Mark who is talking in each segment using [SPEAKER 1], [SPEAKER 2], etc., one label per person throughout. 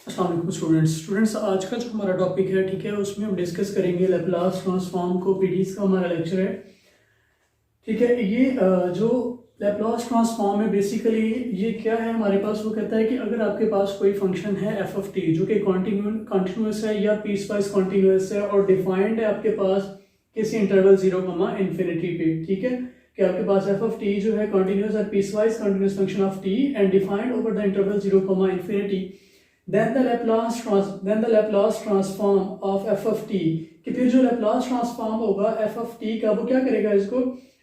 [SPEAKER 1] अस्सलाम वालेकुम स्टूडेंट्स आज का जो हमारा टॉपिक है, ठीक है, उसमें हम डिस्कस करेंगे लैपलास ट्रांसफॉर्म को। पीडीएस का हमारा लेक्चर है, ठीक है। ये जो लैपलास ट्रांसफॉर्म है, बेसिकली ये क्या है हमारे पास, वो कहता है कि अगर आपके पास कोई फंक्शन है एफ ऑफ टी जो कि कॉन्टिन्यूस है या पीस वाइज कॉन्टिन्यूस है और डिफाइंड है आपके पास किसी इंटरवल 0, पे, ठीक है, कि आपके पास एफ ऑफ टी जो है कॉन्टिन्यूस और piecewise continuous function of T and defined over the interval 0, then the Laplace transform of f of t, कि फिर जो Laplace transform होगा f of t का, वो क्या करेगा, इसको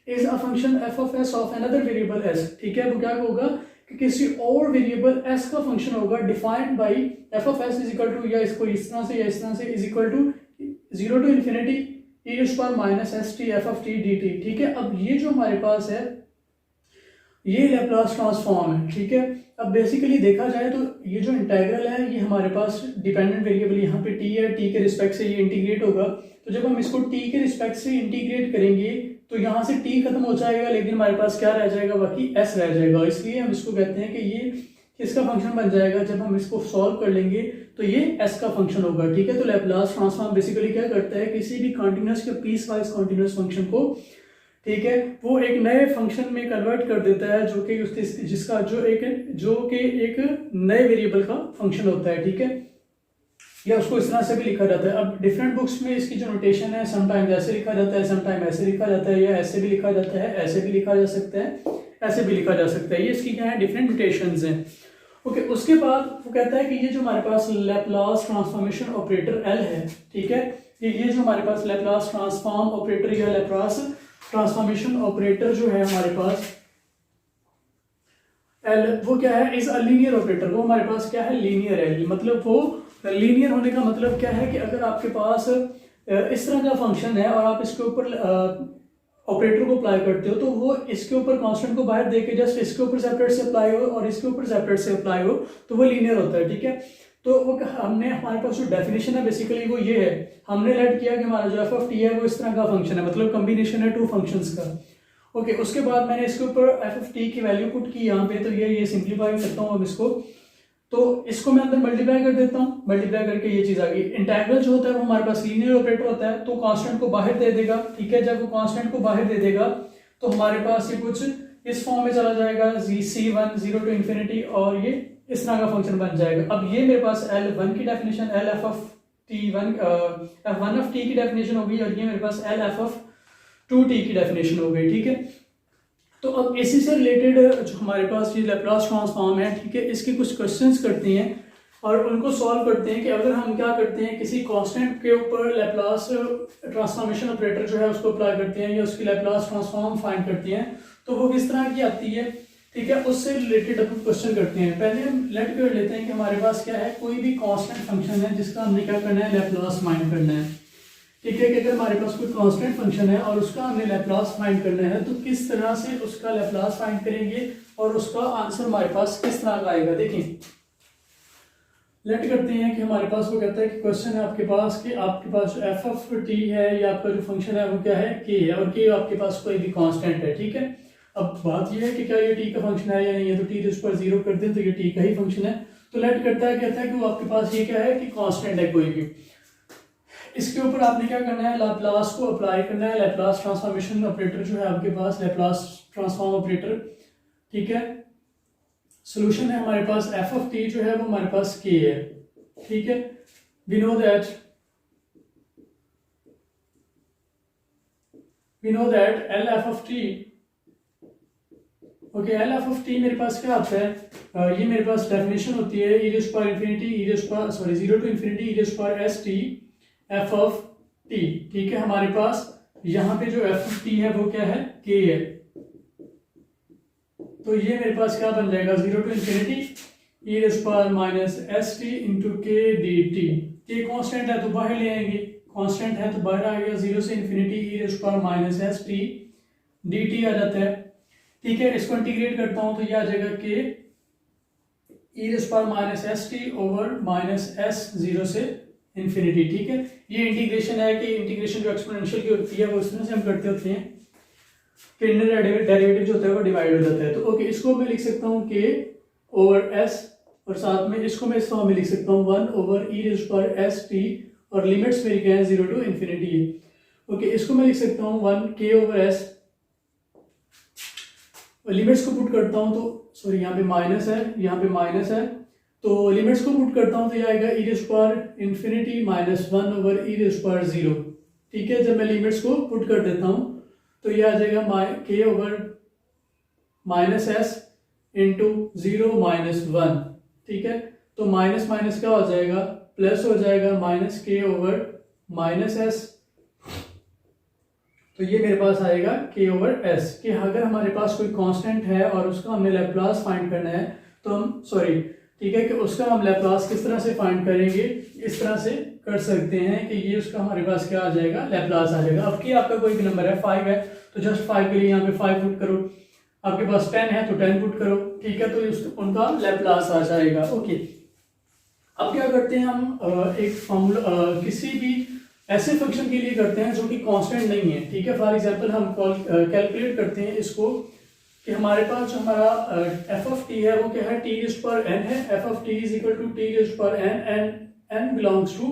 [SPEAKER 1] is a function f of s of another variable s, ठीक है। वो क्या होगा कि किसी और वेरिएबल s का फंक्शन होगा defined by f of s is equal to, या इसको इस तरह से या इस तरह से, is equal to 0 to infinity e minus st f of t dt, ठीक है। अब ये जो हमारे पास है ये लैपलास ट्रांसफॉर्म है, ठीक है। अब बेसिकली देखा जाए तो ये जो इंटीग्रल है ये हमारे पास डिपेंडेंट वेरिएबल यहाँ पे t है, t के रिस्पेक्ट से ये इंटीग्रेट होगा। तो जब हम इसको t के रिस्पेक्ट से इंटीग्रेट करेंगे तो यहाँ से t खत्म हो जाएगा, लेकिन हमारे पास क्या रह जाएगा, बाकी s रह जाएगा। इसलिए हम इसको कहते हैं कि ये किसका फंक्शन बन जाएगा। जब हम इसको सॉल्व कर लेंगे तो ये s का फंक्शन होगा, ठीक है। तो लैपलास ट्रांसफॉर्म बेसिकली क्या करता है, किसी भी कॉन्टिन्यूस या पीस वाइज कॉन्टिन्यूस फंक्शन को, ठीक है, वो एक नए फंक्शन में कन्वर्ट कर देता है जो कि जिसका जो कि एक नए वेरिएबल का फंक्शन होता है, ठीक है। या उसको इस तरह से भी लिखा जाता है। अब डिफरेंट बुक्स में इसकी जो नोटेशन है, समटाइम ऐसे लिखा जाता है, समटाइम ऐसे लिखा जाता है, या ऐसे भी लिखा जाता है, ऐसे भी लिखा जा सकता है, ऐसे भी लिखा जा सकता है। ये इसकी क्या है, डिफरेंट नोटेशंस हैं। ओके, उसके बाद वो कहता है कि ये जो हमारे पास लैपलास ट्रांसफॉर्मेशन ऑपरेटर एल है, ठीक है, ये जो हमारे पास लैपलास ट्रांसफॉर्म ऑपरेटर या लैपलास ट्रांसफॉर्मेशन ऑपरेटर जो है हमारे पास एल, वो क्या है, इज अ लीनियर ऑपरेटर। वो हमारे पास क्या है, लीनियर है। मतलब वो लीनियर होने का मतलब क्या है कि अगर आपके पास इस तरह का फंक्शन है और आप इसके ऊपर ऑपरेटर को अप्लाई करते हो, तो वो इसके ऊपर कांस्टेंट को बाहर देके जस्ट इसके ऊपर सेपरेट से अप्लाई हो और इसके ऊपर सेपरेट से अप्लाई हो, तो वो लीनियर होता है, ठीक है। तो वो हमने हमारे पास जो डेफिनेशन है बेसिकली वो ये है, हमने लेट किया कि हमारा जो एफ ऑफ टी है वो इस तरह का फंक्शन है, मतलब कॉम्बिनेशन है टू फंक्शंस का। ओके, उसके बाद मैंने इसके ऊपर एफ ऑफ टी की वैल्यू पुट की यहाँ पे, तो ये सिंप्लीफाई करता हूँ अब इसको, तो इसको मैं अंदर मल्टीप्लाई कर देता हूँ। मल्टीप्लाई करके ये चीज आ गई। इंटीग्रल जो होता है वो हमारे पास लीनियर ऑपरेटर होता है, तो कांस्टेंट को बाहर दे देगा, ठीक है। जब वो कांस्टेंट को बाहर दे देगा तो हमारे पास ये कुछ इस फॉर्म में चला जाएगा, c1 0 to infinity, और ये इस तरह का फंक्शन बन जाएगा। अब ये मेरे पास L1 की definition, L f of t1 f1 of t की डेफिनेशन हो गई, और ये मेरे पास L f of 2t की डेफिनेशन हो गई, ठीक है। तो अब इसी से रिलेटेड जो हमारे पास ये लैपलास ट्रांसफॉर्म है, ठीक है, इसके कुछ क्वेश्चंस करते हैं और उनको सॉल्व करते हैं कि अगर हम क्या करते हैं, किसी कांस्टेंट के ऊपर लैपलास ट्रांसफॉर्मेशन ऑपरेटर जो है उसको अप्लाई करते हैं या उसकी लैपलास ट्रांसफॉर्म फाइंड करते हैं, तो वो किस तरह की आती है, ठीक है। उससे रिलेटेड अपन क्वेश्चन करते हैं। पहले हम लेट कर लेते हैं कि हमारे पास क्या है, कोई भी कांस्टेंट फंक्शन है जिसका हमने क्या करना है, लैपलास फाइंड करना है, ठीक है। कि अगर हमारे पास कोई कांस्टेंट फंक्शन है और उसका हमने लैपलास फाइंड करना है, तो किस तरह से उसका लैपलास फाइंड करेंगे और उसका आंसर हमारे पास किस तरह का आएगा। देखिए, लेट करते हैं कि हमारे पास वो कहता है कि क्वेश्चन है आपके पास कि आपके पास जो एफ ऑफ टी है या आपका जो फंक्शन है वो क्या है, के है, और के आपके पास कोई भी कांस्टेंट है, ठीक है। अब बात यह है कि क्या ये टी का फंक्शन है या नहीं है, तो टी इस पर 0 कर दें तो ये टी का ही फंक्शन है। तो लेट करता है, कहता है कि वो आपके पास ये क्या है कि कांस्टेंट है कोई भी। इसके ऊपर आपने क्या करना है, लैपलास को अप्लाई करना है। लैपलास ट्रांसफॉर्मेशन ऑपरेटर जो है आपके पास, लैपलास ट्रांसफॉर्म ऑपरेटर, ठीक है। सॉल्यूशन है हमारे पास एफ ऑफ टी जो है वो हमारे पास के है, ठीक है। We know that L F of T, okay, L F of T मेरे पास क्या आता है, ये मेरे पास डेफिनेशन होती है e 0 to infinity e s t f of t, ठीक है। हमारे पास यहाँ पे जो f of t है वो क्या है, k है। तो ये मेरे पास क्या बन जाएगा, 0 to infinity e minus st into k dt। k constant है तो बाहर ले आएंगे, कांस्टेंट है तो बाहर आ गया, 0 से infinity e minus st dt आ जाता है, ठीक है। इसको इंटीग्रेट करता हूं तो ये आ जाएगा k e minus st over minus s 0 से इन्फिनिटी, ठीक है। ये इंटीग्रेशन है कि इंटीग्रेशन जो एक्सपोनेंशियल की होती है वो इस तरह से हम करते होते हैं कि इनर डेरिवेटिव जो होता है वो डिवाइड हो जाता है। तो ओके, इसको मैं लिख सकता हूँ k ओवर s और साथ में इसको मैं इस फॉर्म में लिख सकता हूँ 1/e⁻st और लिमिट्स मेरी क्या है 0 to इन्फिनिटी है। ओके, इसको मैं लिख सकता हूँ 1k/s, लिमिट्स को पुट करता हूँ तो सॉरी यहाँ पे माइनस है, यहाँ पे माइनस है, तो लिमिट्स को पुट करता हूँ तो ये आएगा e⁻∞ माइनस 1/e⁻0। ठीक है, जब मैं लिमिट्स को पुट कर देता हूँ तो ये आ जाएगा k/-s इंटू 0 - 1। ठीक है, तो माइनस माइनस क्या हो जाएगा, प्लस हो जाएगा, -k/-s। तो ये मेरे पास आएगा k/s कि अगर हमारे पास कोई कांस्टेंट है और उसका हमें लैप्लास फाइंड करना है तो हम ठीक है कि उसका हम लैप्लास किस तरह से फाइंड करेंगे, इस तरह से कर सकते हैं कि ये उसका हमारे पास क्या आ जाएगा, लैप्लास आ जाएगा। अब कि आपका कोई भी नंबर है 5 है तो जस्ट 5 के लिए यहाँ पे 5 पुट करो, आपके पास 10 है तो 10 पुट करो। ठीक है, तो उनका लैप्लास आ जाएगा। ओके, अब क्या करते हैं हम एक फॉर्मूला किसी भी ऐसे फंक्शन के लिए करते हैं जो कि कांस्टेंट नहीं है। ठीक है, फॉर एग्जांपल हम कैलकुलेट करते हैं इसको कि हमारे पास जो हमारा f of t है वो क्या है, t⁻n है। f of t is equal to t⁻n and n belongs to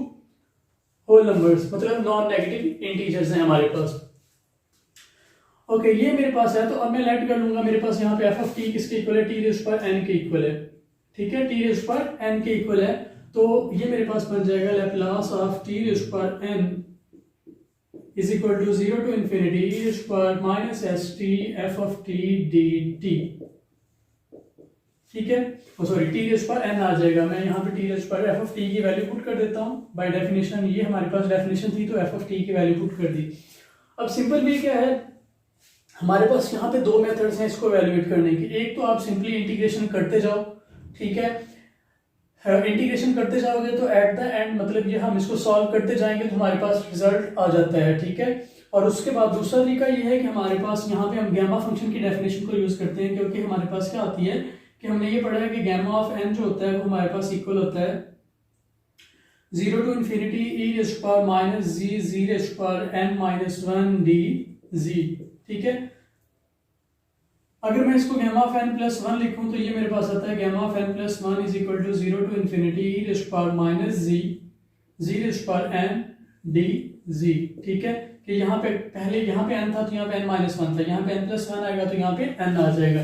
[SPEAKER 1] whole numbers, मतलब नॉन नेगेटिव इंटीजर्स हैं हमारे पास। ओके, ये मेरे पास है तो अब मैं लेट कर लूंगा, मेरे पास यहाँ पे f of t किसके इक्वल है, t⁻n के इक्वल है। ठीक है, t⁻n के इक्वल है तो ये मेरे पास बन जाएगा Laplace of t⁻n is equal to 0 to infinity e⁻−st f of t dt। ठीक है, सॉरी t⁻n आ जाएगा, मैं यहाँ पे f of t की वैल्यू पुट कर देता हूँ। बाय डेफिनेशन ये हमारे पास डेफिनेशन थी तो f of t की वैल्यू पुट कर दी। अब सिंपल वे क्या है, हमारे पास यहाँ पे दो मेथड्स हैं इसको वैल्यूएट करने की। एक तो आप सिंपली इंटीग्रेशन करते जाओ, ठीक है, इंटीग्रेशन करते जाओगे तो एट द एंड मतलब ये हम इसको सॉल्व करते जाएंगे तो हमारे पास रिजल्ट आ जाता है। ठीक है, और उसके बाद दूसरा तरीका ये है कि हमारे पास यहाँ पे हम गैमा फंक्शन की डेफिनेशन को यूज करते हैं, क्योंकि हमारे पास क्या आती है कि हमने ये पढ़ा है कि गैमा ऑफ एन जो होता है वो हमारे पास इक्वल होता है 0 to infinity e⁻−g⁻n−1 dz। ठीक है, अगर मैं इसको गैमा ऑफ n प्लस 1 लिखूं तो ये मेरे पास आता है gamma of n plus 1 is equal to 0 to infinity e⁻−g⁻n dz। ठीक है, कि यहाँ पे पहले यहाँ पे n था तो यहाँ पे n-1 था, यहाँ पे n प्लस 1 आएगा तो यहाँ पे n आ जाएगा।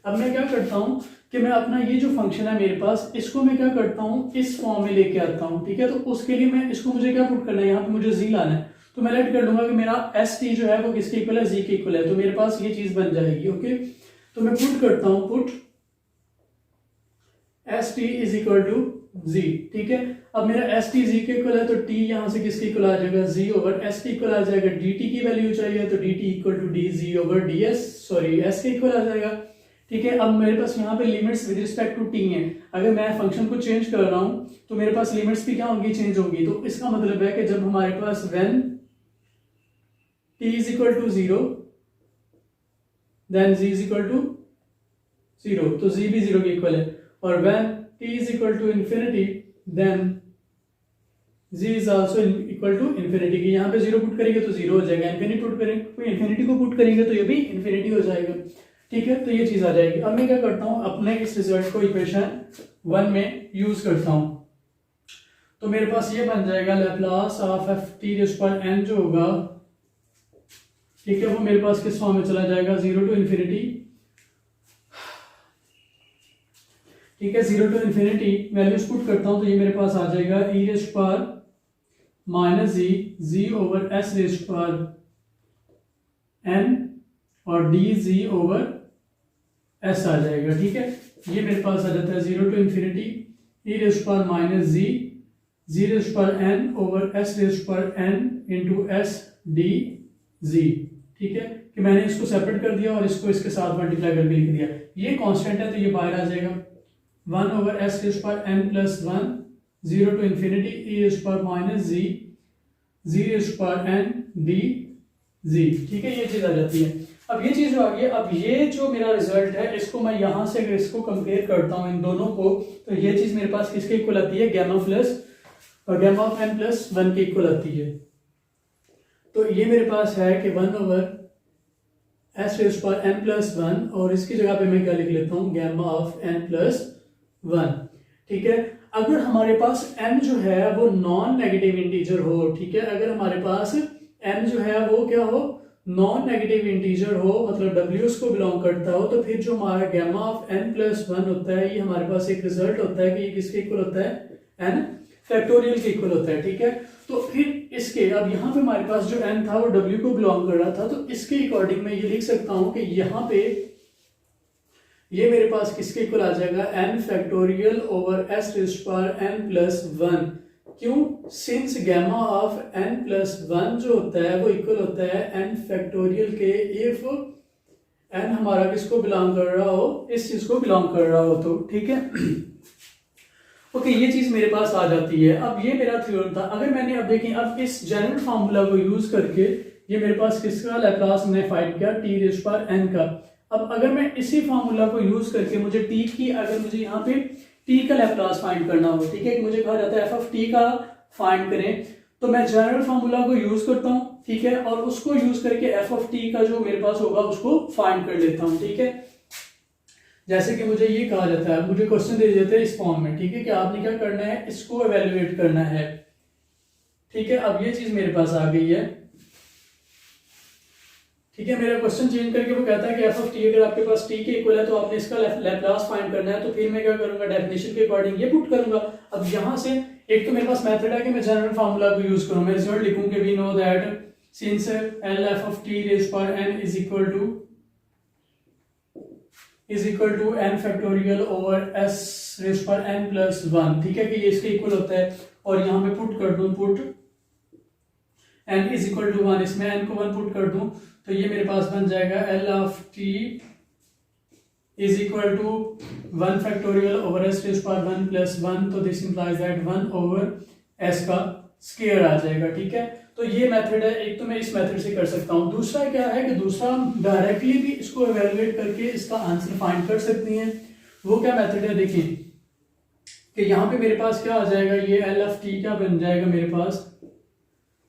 [SPEAKER 1] अब मैं क्या करता हूँ कि मैं अपना ये जो फंक्शन है मेरे पास इसको मैं क्या करता हूँ इस फॉर्म में लेके आता हूँ। ठीक है, तो उसके लिए मैं इसको मुझे क्या पुट करना है, यहाँ पे मुझे z लाना है, तो मैं लेट कर लूंगा कि मेरा st जो है वो किसके इक्वल है, z के इक्वल है, तो मेरे पास ये चीज बन जाएगी। ओके, तो मैं पुट करता हूँ, put st is equal to z। ठीक है, अब मेरा st z के इक्वल है तो t यहाँ से किसके इक्वल आ जाएगा, z ओवर s के इक्वल आ जाएगा। dt की वैल्यू चाहिए तो dt equal to dz over ds, sorry s के इक्वल आ जाएगा। ठीक है, अब मेरे पास यहाँ पे limits with respect to t है, अगर मैं फंक्शन को चेंज कर रहा हूँ तो मेरे पास लिमिट्स भी क्या होंगी, चेंज होंगी। तो इसका मतलब है कि जब हमारे पास when t is equal to 0 then z is equal to 0, तो z भी 0 के इक्वल है, और when t is equal to infinity then z is also equal to infinity। की यहाँ पे 0 पुट करेंगे तो 0 हो जाएगा, इन्फिनिटी को पुट करेंगे तो ये भी इन्फिनिटी हो जाएगा। ठीक है, तो ये चीज आ जाएगी। अब मैं क्या करता हूँ, अपने इस रिजल्ट को इक्वेशन 1 में यूज करता हूँ, तो मेरे पास ये बन जाएगा लैप्लास ऑफ f t⁻n जो होगा, ठीक है, वो मेरे पास किस फॉर्म में चला जाएगा, 0 to infinity। ठीक है, 0 to infinity वैल्यूज पुट करता हूं तो ये मेरे पास आ जाएगा e⁻−g ओवर s⁻n और dz ओवर s आ जाएगा। ठीक है, ये मेरे पास आ जाता है 0 to infinity e⁻−g⁻n over s⁻n into s dz। ठीक है, कि मैंने इसको सेपरेट कर दिया और इसको इसके साथ मल्टीप्लाई करके लिख दिया। ये कांस्टेंट है तो ये बाहर आ जाएगा 1 over s⁻n plus 1 0 to infinity e⁻−g⁻n dz। ठीक है, ये चीज आ जाती है। अब ये चीज जो आ गई, अब ये जो मेरा रिजल्ट है इसको मैं यहां से अगर इसको कंपेयर करता हूं इन दोनों को तो ये चीज मेरे पास किसके इक्वल आती है, गैमा ऑफ n प्लस 1 के इक्वल आती है। तो ये मेरे पास है कि 1 ओवर s⁻n प्लस 1 और इसकी जगह पे मैं क्या लिख लेता हूँ, गैमा ऑफ n प्लस 1। ठीक है। अगर हमारे पास n जो है वो नॉन नेगेटिव इंटीजर हो, ठीक है, अगर हमारे पास n जो है वो क्या हो, नॉन नेगेटिव इंटीजर हो, मतलब w को बिलोंग करता हो, तो फिर जो हमारा गैमा ऑफ n+1 होता है, ये हमारे पास एक रिजल्ट होता है कि ये किसके इक्वल होता है, n फैक्टोरियल के इक्वल होता है, ठीक है। तो फिर इसके, अब यहाँ पे हमारे पास जो n था वो w को बिलोंग कर रहा था, तो इसके अकॉर्डिंग मैं ये लिख सकता हूँ कि यहाँ पे ये मेरे पास किसके इक्वल आ जाएगा, n factorial over s raised power n+1। क्यों? सिंस गैमा ऑफ n+1 जो होता है वो इक्वल होता है n फैक्टोरियल के, इफ n हमारा किसको बिलोंग कर रहा हो, इस चीज को बिलोंग कर रहा हो, तो ठीक है। ओके, ये चीज मेरे पास आ जाती है। अब ये मेरा थ्योरम था। अगर मैंने अब देखें, अब इस जनरल फार्मूला को यूज करके ये मेरे पास किसका लैप्लास मैंने फाइंड किया, t रेज़्ड पावर n का। अब अगर मैं इसी फार्मूला को यूज करके मुझे t की, अगर मुझे यहाँ पे t का लैप्लास फाइंड करना हो, ठीक है, मुझे कहा जाता है f ऑफ t का फाइंड करें, तो मैं जनरल फार्मूला को यूज करता हूँ, ठीक है, और उसको यूज करके f ऑफ t का जो मेरे पास होगा उसको फाइंड कर लेता हूँ, ठीक है। जैसे कि मुझे ये कहा जाता है, मुझे क्वेश्चन दे देते हैं इस फॉर्म में, ठीक है, कि आपने क्या करना है, इसको एवेल्युएट करना है, ठीक है। अब ये चीज मेरे पास आ गई है, ठीक है। मेरा क्वेश्चन चेंज करके वो कहता है कि f ऑफ t अगर आपके पास t के इक्वल है तो आपने इसका लैप्लास फाइंड करना है, तो फिर मैं क्या करूंगा, डेफिनेशन के अकॉर्डिंग ये पुट करूंगा। अब यहाँ से एक तो मेरे पास मेथड है कि मैं जनरल फार्मूला को यूज करूं, मैं रिजल्ट लिखूं कि we know that since l f of t raised power n is equal to n factorial over s raised power n+1, ठीक है, कि ये इसके इक्वल होता है। और यहाँ पे पुट कर दूं, put n is equal to 1, इसमें n को 1 पुट कर दूं, तो ये मेरे पास बन जाएगा l of t is equal to 1 factorial over s raised power 1+1, तो this implies that 1 over s का स्क्वायर आ जाएगा, ठीक है। तो ये मेथड है एक, तो मैं इस मेथड से कर सकता हूँ। दूसरा क्या है कि दूसरा डायरेक्टली भी इसको एवेलुएट करके इसका आंसर फाइंड कर सकती हैं। वो क्या मेथड है, देखिए कि यहाँ पे मेरे पास क्या आ जाएगा, ये l ऑफ t क्या बन जाएगा मेरे पास,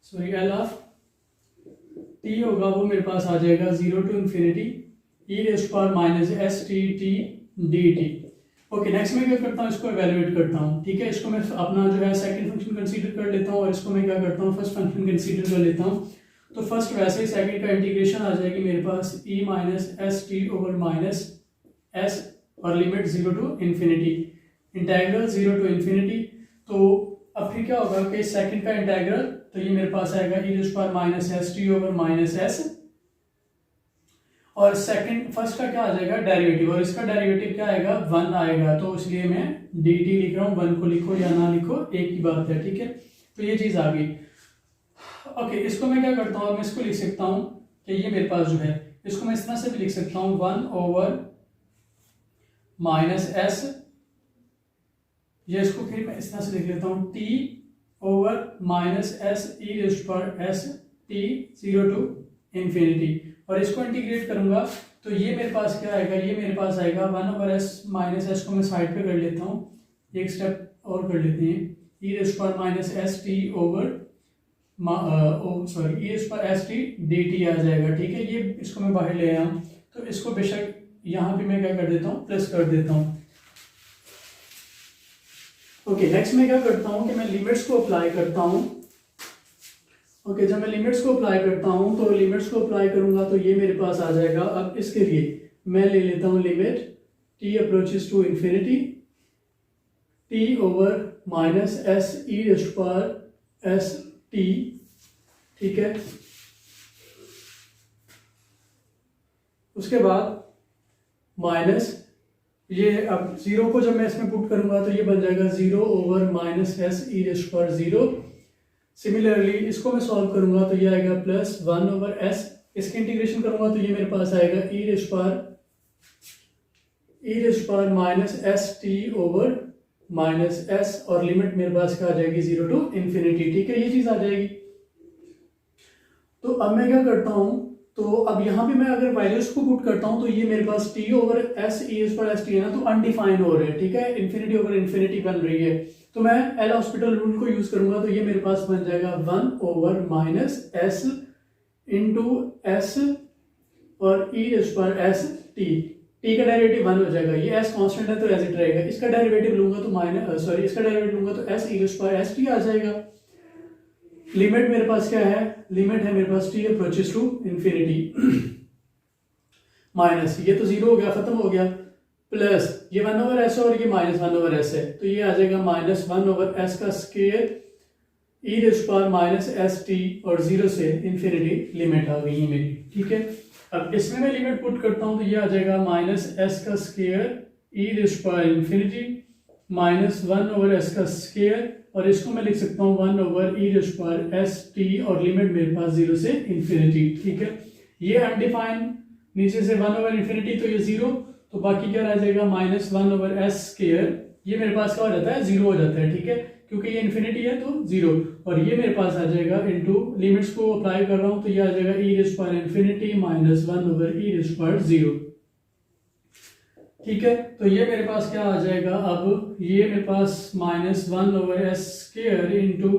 [SPEAKER 1] सॉरी l ऑफ t होगा वो मेरे पास आ जाएगा 0 to infinity e raised power minus s t t dt। Okay, next मैं क्या करता हूँ, इसको एवेलुएट करता हूँ, ठीक है। इसको मैं अपना जो है सेकंड फंक्शन कंसीडर कर लेता हूँ और इसको मैं क्या करता हूँ, फर्स्ट फंक्शन कंसीडर कर लेता हूँ। तो फर्स्ट वैसे ही सेकंड का इंटीग्रेशन आ जाएगी मेरे पास e minus S T over minus S और limit 0 to infinity, integral 0 to infinity. तो अब फिर क्या होगा कि सेकंड का इंटेग्रल, तो ये मेरे पास आएगा e raised power minus S T over minus S, और सेकंड फर्स्ट का क्या आ जाएगा, डेरिवेटिव, और इसका डेरिवेटिव क्या आएगा, 1 आएगा। तो इसलिए मैं dt लिख रहा हूँ, 1 को लिखो या ना लिखो एक ही बात है, ठीक है। तो ये चीज आ गई। ओके, इसको मैं क्या करता हूँ, मैं इसको लिख सकता हूँ कि ये मेरे पास जो है, इसको मैं इस तरह से भी लिख सकता हूँ 1 ओवर माइनस एस, ये इसको फिर मैं इस तरह से लिख लेता हूँ t over minus S E raised power S T 0 to infinity, और इसको इंटीग्रेट करूंगा तो ये मेरे पास क्या आएगा, ये मेरे पास आएगा 1 ओवर एस माइनस एस को मैं साइड पे कर लेता हूँ, एक स्टेप और कर लेते हैं, E raised power minus S T over sorry E raised power S T D T आ जाएगा, ठीक है। ये इसको मैं बाहर ले आया हूँ, तो इसको बेशक यहाँ पे मैं क्या कर देता हूँ, प्लस कर देता हूँ। ओके, नेक्स्ट मैं क्या करता हूँ कि मैं लिमिट्स को अप्लाई करता हूँ। ओके, जब मैं लिमिट्स को अप्लाई करता हूँ तो लिमिट्स को अप्लाई करूंगा तो ये मेरे पास आ जाएगा। अब इसके लिए मैं ले लेता हूँ limit t approaches to infinity t over minus S E raised power S T, ठीक है। उसके बाद माइनस ये, अब 0 को जब मैं इसमें पुट करूंगा तो ये बन जाएगा 0 over minus S E raised power 0। Similarly इसको मैं सॉल्व करूंगा तो ये आएगा प्लस 1 ओवर एस, इसके इंटीग्रेशन करूंगा तो ये मेरे पास आएगा E raised power minus S T over minus S, और लिमिट मेरे पास क्या आ जाएगी 0 टू इन्फिनिटी, ठीक है, ये चीज आ जाएगी। तो अब मैं क्या करता हूं, तो अब यहाँ पे मैं अगर वैल्यूज को पुट करता हूं तो ये मेरे पास t over S E raised power S T है ना, तो अनडिफाइंड हो रहे हैं, ठीक है, इन्फिनिटी ओवर इन्फिनिटी बन रही है। तो मैं एल हॉस्पिटल रूल को यूज करूंगा तो ये मेरे पास बन जाएगा 1 over minus S into S और E raised power S T, T का डेरिवेटिव 1 हो जाएगा, ये एस कांस्टेंट है तो एज इट रहेगा, इसका डेरिवेटिव लूंगा तो इसका डेरिवेटिव लूंगा तो S E square S T आ जाएगा। लिमिट मेरे पास क्या है, लिमिट है मेरे पास T approaches to infinity minus, ये तो जीरो हो गया, खत्म हो गया, प्लस ये 1 ओवर एस और ये माइनस 1 ओवर एस है, तो ये आ जाएगा माइनस 1 ओवर एस का स्क्वायर ई raise power minus S T, और 0 से इंफिनिटी लिमिट आ गई है मेरी, ठीक है। अब इसमें मैं लिमिट पुट करता हूं तो ये आ जाएगा माइनस एस का स्क्वायर ई raise power infinity minus 1 over S का स्क्वायर, और इसको मैं लिख सकता हूँ 1 ओवर ई रेज़ पावर एस टी, और लिमिट मेरे पास 0 से इंफिनिटी, ठीक है। ये अनडिफाइंड, नीचे से 1 ओवर इंफिनिटी तो ये 0, तो बाकी क्या रह जाएगा माइनस 1 ओवर एस स्क्वायर, ये मेरे पास क्या हो जाता है 0 हो जाता है, ठीक है, क्योंकि ये इंफिनिटी है तो 0, और ये मेरे पास आ जाएगा इनटू लिमिट्स को अप्लाई कर रहा हूं तो ये आ जाएगा ई raise power infinity minus 1 over ई रेज़ पावर 0, ठीक है। तो ये मेरे पास क्या आ जाएगा, अब ये मेरे पास minus 1 over S square into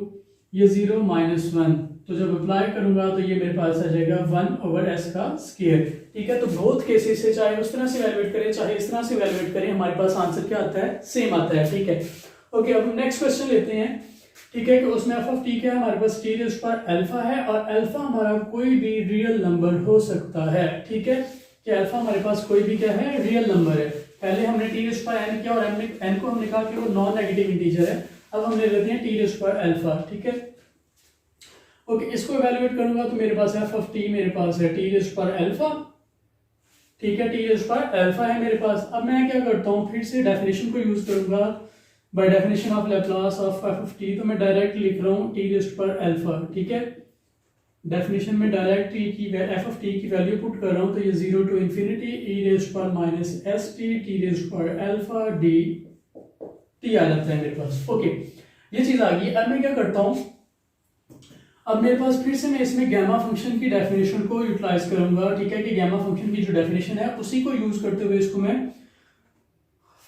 [SPEAKER 1] ये 0 माइनस 1, तो जब अप्लाई करूंगा तो ये मेरे पास आ जाएगा 1 ओवर एस का स्क्वायर, ठीक है। तो बहुत केसेस से चाहे उस तरह से वैल्यूएट करें चाहे इस तरह से वैल्यूएट करें, हमारे पास आंसर क्या आता है, सेम आता है, ठीक है। ओके, अब हम नेक्स्ट क्वेश्चन लेते हैं, ठीक है, कि उसमें एफ ऑफ टी क्या है, हमारे पास टी रेज़ पावर अल्फा है, और अल्फा हमारा कोई भी रियल नंबर हो सकता है, ठीक है, कि अल्फा हमारे पास कोई भी क्या है, रियल नंबर है। पहले हमने टी रेज़ पावर एन किया और एन को हमने कहा कि वो नॉन नेगेटिव इंटीजर है, अब हम ले लेते हैं टी रेज़ पावर अल्फा, ठीक है। ओके, इसको इवैल्यूएट करूंगा तो मेरे पास एफ ऑफ टी मेरे पास है टी रेज़ पावर अल्फा, ठीक है, टी रेज़ पावर अल्फा है मेरे पास। अब मैं क्या करता हूँ, फिर से डेफिनेशन को यूज करूंगा, by definition of Laplace of F of T, तो मैं डायरेक्ट लिख रहा हूँ टी रेज़ पावर अल्फा, ठीक है। डेफिनेशन में डायरेक्ट टी की एफ ऑफ टी की वैल्यू पुट कर रहा हूँ, तो ये 0 to infinity E raise power minus S T T raise power alpha D T आ जाता है मेरे पास। ओके, ये चीज आ गई। अब मैं क्या करता हूँ, अब मेरे पास फिर से मैं इसमें गैमा फंक्शन की डेफिनेशन को यूटिलाइज करूंगा, ठीक है, कि गैमा फंक्शन की जो डेफिनेशन है उसी को यूज करते हुए इसको मैं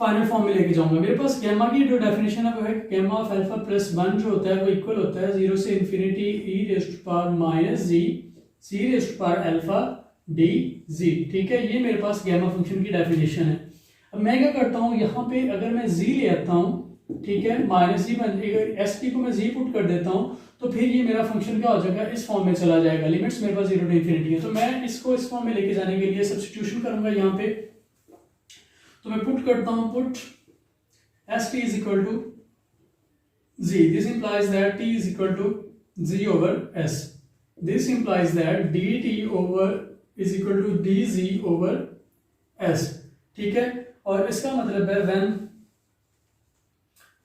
[SPEAKER 1] फाइनल फॉर्म में लेके जाऊंगा। मेरे पास गैमा की जो डेफिनेशन है वो है गैमा ऑफ अल्फा प्लस 1 जो होता है वो इक्वल होता है 0 से infinity E raise to power minus G C raise to power alpha D G, ठीक है। ये मेरे पास गैमा फंक्शन की डेफिनेशन है। अब मैं क्या करता हूँ, यहाँ पे अगर मैं जी ले आता हूँ, ठीक है, माइनस जी एस टी को मैं जी पुट कर देता हूँ, तो फिर ये मेरा फंक्शन क्या हो जाएगा, इस फॉर्म में चला जाएगा। लिमिट्स मेरे पास 0 टू इंफिनिटी है, तो मैं इसको इस फॉर्म में लेके जाने के लिए सब्स्टिट्यूशन करूंगा यहाँ पे। तो मैं पुट करता हूँ, put S T is equal to G, this implies that T is equal to G over S, this implies that D T over is equal to D G over S, ठीक है। और इसका मतलब है when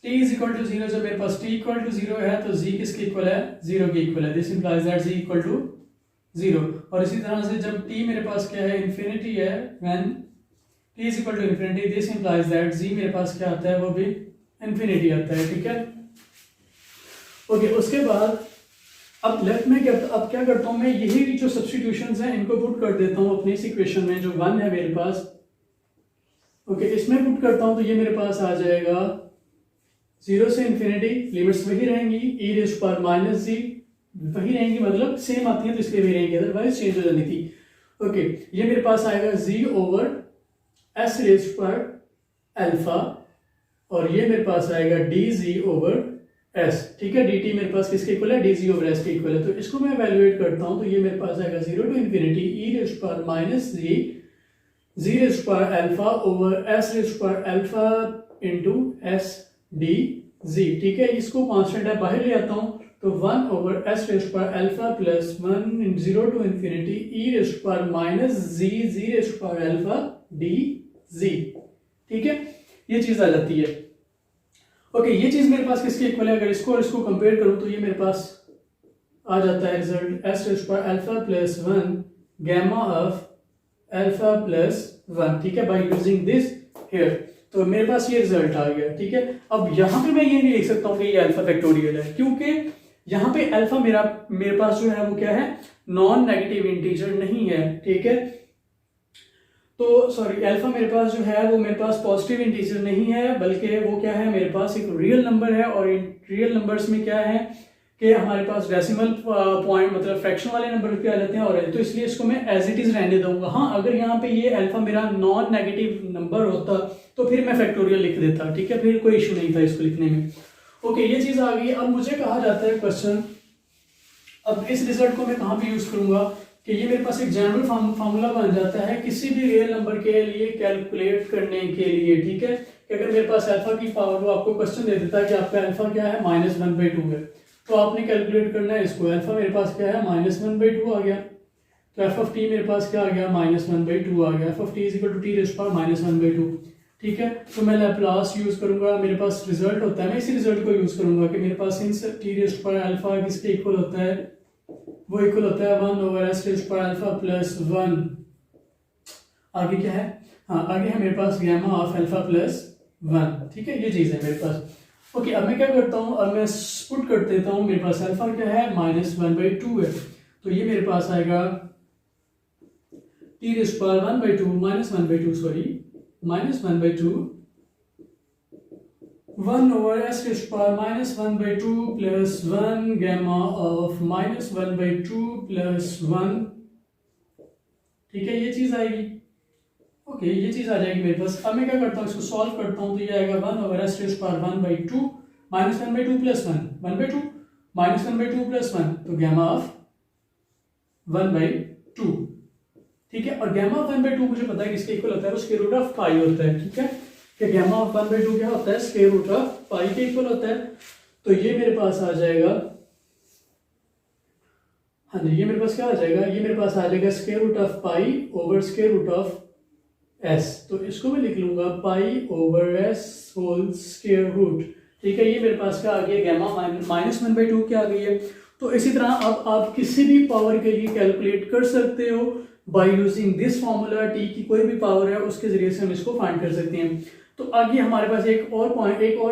[SPEAKER 1] t is equal to 0, जब मेरे पास t equal to 0 है तो z किसके इक्वल है, 0 के इक्वल है। This implies that z equal to 0। और इसी तरह से जब t मेरे पास क्या है, इंफिनिटी है, when t is equal to infinity, this implies that z मेरे पास क्या आता है, वो भी इंफिनिटी आता है, ठीक है। ओके, उसके बाद अब लेफ्ट में अब क्या करता हूं मैं, यही जो सब्स्टिट्यूशंस हैं इनको पुट कर देता हूं अपनी इस इक्वेशन में, जो 1 है मेरे पास। ओके, इसमें पुट करता हूं तो ये मेरे पास आ जाएगा 0 से इंफिनिटी, लिमिट्स वही रहेंगी, ई रेज़ पावर माइनस जी वही रहेंगी, मतलब सेम आती है तो इसलिए वही रहेंगी, अदरवाइज चेंज हो जाती थी। ओके, ये मेरे पास आएगा G over S raise power alpha, और ये मेरे पास आएगा डी जी ओवर एस, ठीक है। डी टी मेरे पास किसके इक्वल है, डी जी ओवर एस के इक्वल है। तो इसको मैं इवैल्यूएट करता हूं तो ये मेरे पास आएगा 0 to infinity E raise power minus G raise power alpha over S raise power alpha into S D G, ठीक है। इसको कांस्टेंट है बाहर ले आता हूं तो 1 over S raise power alpha plus 1 इन 0 to infinity E raise power minus G raise power alpha D G, ठीक है। ये चीज आ जाती है। ओके, ये चीज मेरे पास किसके इक्वल है, अगर इसको और इसको कंपेयर करूं तो ये मेरे पास आ जाता है result s raise power alpha plus 1 gamma of alpha plus 1, ठीक है, बाय यूजिंग दिस हियर। तो मेरे पास ये रिजल्ट आ गया, ठीक है। अब यहाँ पे मैं ये नहीं लिख सकता हूँ कि ये अल्फा फैक्टोरियल है, क्योंकि यहाँ पे अल्फा मेरे पास जो है वो क्या है, नॉन नेगेटिव इंटीजर नहीं है, ठीक है। तो सॉरी, अल्फा मेरे पास जो है वो मेरे पास पॉजिटिव इंटीजर नहीं है, बल्कि वो क्या है, मेरे पास एक रियल नंबर है, और रियल नंबर्स में क्या है कि हमारे पास डेसिमल पॉइंट मतलब फ्रैक्शन वाले नंबर पे आ जाते हैं और तो इसलिए इसको मैं एज इट इज रहने दूंगा। हाँ, अगर यहाँ पे ये अल्फा मेरा नॉन नेगेटिव नंबर होता तो फिर मैं फैक्टोरियल लिख देता, ठीक है, फिर कोई इशू नहीं था इसको लिखने में। ओके, ये चीज आ गई। अब मुझे कहा जाता है क्वेश्चन, अब इस रिजल्ट को मैं कहाँ पे यूज करूंगा कि ये मेरे पास एक जनरल फार्मूला बन जाता है किसी भी रियल नंबर के लिए कैलकुलेट करने के लिए, ठीक है। कि अगर मेरे पास अल्फा की पावर, वो आपको क्वेश्चन दे देता है कि आपका अल्फा क्या है, -1/2 है, तो आपने कैलकुलेट करना है इसको। अल्फा मेरे पास क्या है, -1/2 आ गया, तो एफ ऑफ टी मेरे पास क्या आ गया, -1/2 आ गया। F of t is equal to t raise power -1/2, ठीक है। तो मैं लैप्लास यूज करूंगा, मेरे पास रिजल्ट होता है, मैं इसी रिजल्ट को यूज करूंगा कि मेरे पास इन टी रेज़ पावर अल्फा किसके इक्वल होता है, वो इक्वल होता है 1/s raise power alpha plus 1। आगे क्या है, हाँ आगे है मेरे पास गैमा ऑफ अल्फा प्लस 1, ठीक है, ये चीज है मेरे पास। ओके, अब मैं क्या करता हूँ, अब मैं पुट कर देता हूँ, मेरे पास अल्फा क्या है, -1/2 है, तो ये मेरे पास आएगा t raise power 1/2 -1/2 sorry -1/2 1/s raise power -1/2 plus 1 gamma of -1/2 plus 1, ठीक है, ये चीज आएगी। ओके, ये चीज आ जाएगी मेरे पास। अब मैं क्या करता हूँ, इसको सॉल्व करता हूँ, तो ये आएगा 1/s raise power 1/2 -1/2 plus 1 1/2 -1/2 plus 1, तो गैमा ऑफ 1/2, ठीक है। और गैमा ऑफ 1/2 मुझे पता है किसके इक्वल होता है, वो स्क्वायर रूट ऑफ पाई होता है, ठीक है। कि गैमा ऑफ 1/2 क्या होता है, स्क्वायर रूट ऑफ पाई के इक्वल होता है। तो ये मेरे पास आ जाएगा, हाँ जी, ये मेरे पास क्या आ जाएगा, ये मेरे पास आ जाएगा square root of pi over square root of s. तो इसको मैं लिख लूंगा pi over s whole square root, ठीक है। ये मेरे पास क्या आ गया, गैमा -1/2 क्या आ गई है। तो इसी तरह अब आप किसी भी पावर के लिए कैलकुलेट कर सकते हो by using this formula. T की कोई भी पावर है उसके जरिए से हम इसको फाइंड कर सकते हैं। तो आगे हमारे पास एक और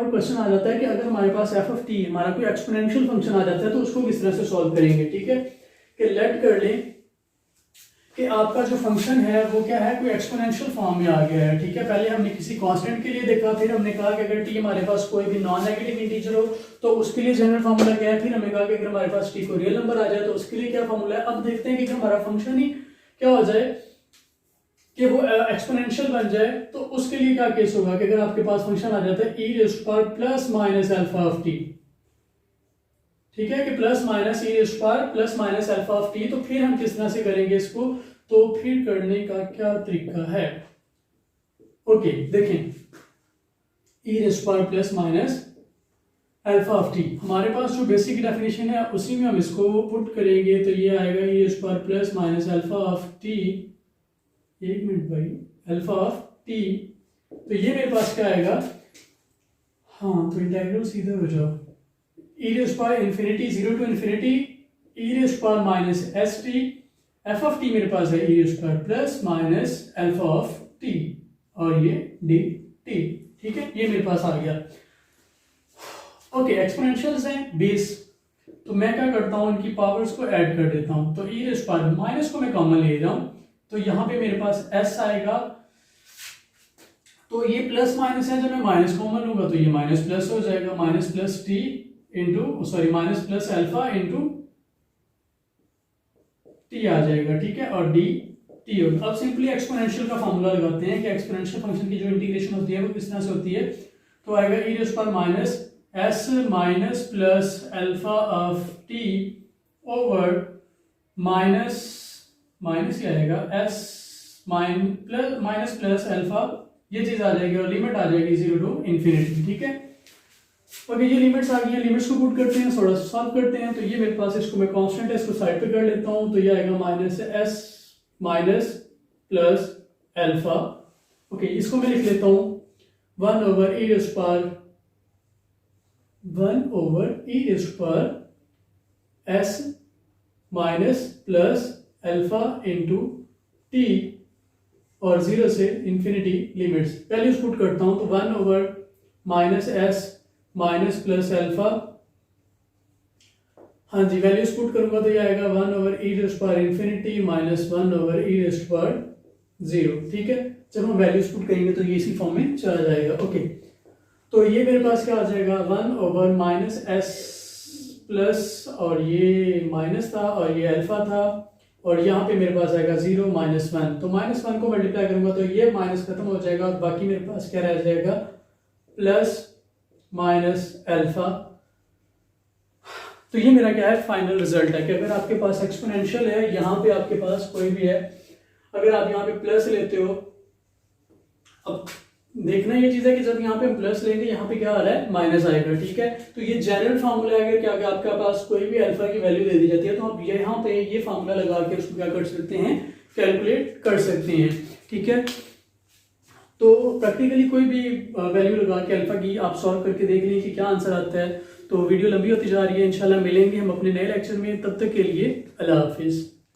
[SPEAKER 1] क्वेश्चन आ जाता है कि अगर हमारे पास एफ ऑफ टी हमारा कोई एक्सपोनेंशियल फंक्शन आ जाता है तो उसको किस तरह से सॉल्व करेंगे, ठीक है। कि लेट कर लें कि आपका जो फंक्शन है वो क्या है, कोई एक्सपोनेंशियल फॉर्म में आ गया है, ठीक है। पहले हमने किसी कांस्टेंट के लिए देखा, फिर हमने कहा कि अगर टी हमारे पास कोई भी नॉन नेगेटिव इंटीजर हो तो उसके लिए जनरल फार्मूला क्या है, फिर हमने कहा कि अगर हमारे पास टी को रियल नंबर आ जाए तो उसके लिए क्या फार्मूला है। अब देखते हैं कि हमारा फंक्शन ही क्या हो जाए कि वो एक्सपोनेंशियल बन जाए, तो उसके लिए क्या केस होगा कि अगर आपके पास फंक्शन आ जाता है e raise power plus minus alpha of T, ठीक है, कि plus minus e raise power plus minus alpha of T, तो फिर हम किस तरह से करेंगे इसको, तो फिर करने का क्या तरीका है। ओके, देखें, e raise power plus minus alpha of T, हमारे पास जो बेसिक डेफिनेशन है उसी में हम इसको पुट करेंगे, तो ये आएगा e raise power plus minus alpha of T, एक मिनट भाई, अल्फा ऑफ टी, तो ये मेरे पास क्या आएगा, हाँ तो इंटीग्रल सीधा हो जाओ, e raise power infinity 0 to infinity e raise power minus S t, f of T मेरे पास है e raise power plus minus alpha of t और ये डी टी, ठीक है, ये मेरे पास आ गया। ओके, एक्सपोनेंशियल्स हैं बेस, तो मैं क्या करता हूँ इनकी पावर्स को ऐड कर देता हूँ, तो e रेज़ पावर माइनस को मैं कॉमन ले रहा हूँ, तो यहाँ पे मेरे पास s आएगा, तो ये प्लस माइनस है, जब मैं माइनस कॉमन लूंगा तो ये माइनस प्लस हो जाएगा, minus plus T into sorry minus plus alpha into T आ जाएगा, ठीक है, और डी टी होगा। अब सिंपली एक्सपोनेंशियल का फॉर्मूला लगाते हैं कि एक्सपोनेंशियल फंक्शन की जो इंटीग्रेशन होती है वो किस तरह से होती है, तो आएगा e raise power minus S minus plus alpha of T over minus ही आएगा एस माइनस प्लस अल्फा, ये चीज आ जाएगी और लिमिट आ जाएगी 0 टू इन्फिनिटी, ठीक है। ओके, ये लिमिट्स आ गई हैं, लिमिट्स को पुट करते हैं, थोड़ा सा सॉल्व करते हैं, तो ये मेरे पास, इसको मैं कांस्टेंट है इसको साइड पे कर लेता हूं, तो ये आएगा minus S minus plus alpha. Okay, इसको मैं लिख लेता हूं 1 over e raise power S minus plus alpha into T और 0 से इन्फिनिटी लिमिट्स, वैल्यूज पुट करता हूं, तो 1 over minus S minus plus alpha, हाँ जी, वैल्यूज पुट करूंगा तो ये आएगा 1 over e raise power infinity minus 1 over e raise power 0, ठीक है। जब हम वैल्यूज पुट करेंगे तो ये इसी फॉर्म में चला जाएगा। ओके, तो ये मेरे पास क्या आ जाएगा 1 ओवर माइनस एस प्लस और ये माइनस था और ये अल्फा था, और यहाँ पे मेरे पास आएगा 0 -1। तो -1 को मल्टीप्लाई करूंगा तो ये माइनस खत्म हो जाएगा और बाकी मेरे पास क्या रह जाएगा, प्लस माइनस अल्फा। तो ये मेरा क्या है, फाइनल रिजल्ट है कि अगर आपके पास एक्सपोनेंशियल है, यहाँ पे आपके पास कोई भी है, अगर आप यहाँ पे प्लस लेते हो, अब देखना ये चीज है कि जब यहाँ पे हम प्लस लेंगे यहाँ पे क्या आ रहा है, माइनस आएगा, ठीक है। तो ये जनरल फार्मूला है, अगर क्या अगर आपके पास कोई भी अल्फा की वैल्यू दे दी जाती है तो आप यहाँ पे ये फार्मूला लगा के उसको क्या कर सकते हैं, कैलकुलेट कर सकते हैं, ठीक है। तो प्रैक्टिकली कोई भी वैल्यू लगा के अल्फा की आप सॉल्व करके देख लें कि क्या आंसर आता है। तो वीडियो लंबी होती जा रही है, इंशाल्लाह मिलेंगे हम अपने नए लेक्चर में, तब तक के लिए अल्लाह हाफिज़।